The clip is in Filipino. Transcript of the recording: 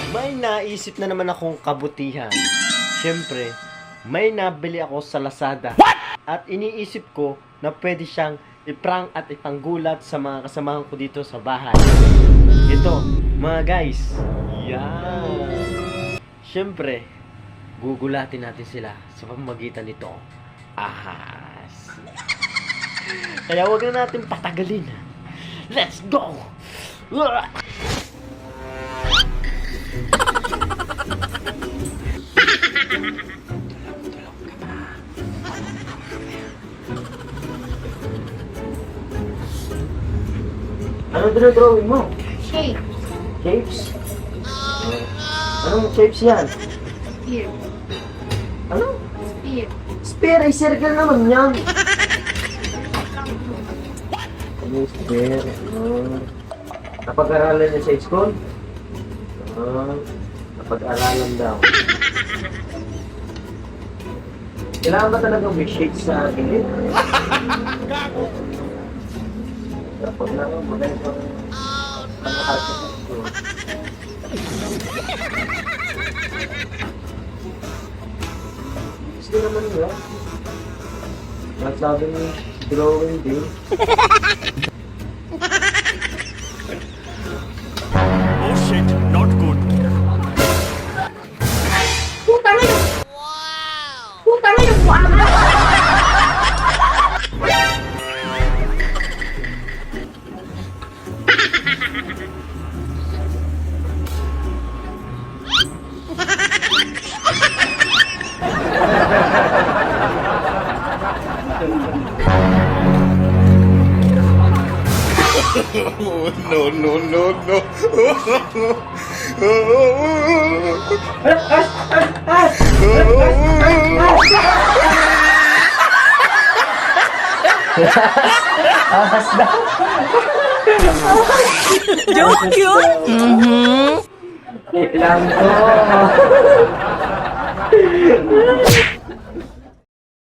May naisip na naman akong kabutihan. Siyempre, may nabili ako sa Lazada. What? At iniisip ko na pwede siyang i-prank at ipanggulat sa mga kasamahan ko dito sa bahay. Ito, mga guys. Yan. Siyempre, gugulatin natin sila sa pamamagitan nito. Ahas. Kaya huwag na natin patagalin. Let's go! Ano dinodrawing mo? Shape. Shapes? Anong shapes yan? Spear. Ano? Spear. Spear, ay circle naman yan. Ano yung spear? Napag-aralan niya sa school? Napag-aralan daw. Kailangan ba talagang may shapes sa gilid? Dapat lang ang maganda ang gusto naman yun. Nagsabi ni drawing din. Oh shit, not good. Puta na yun! Wow! Puta na yun! Oh, no, no, no, no. Ahas daw. Joke yun? Wait lang to.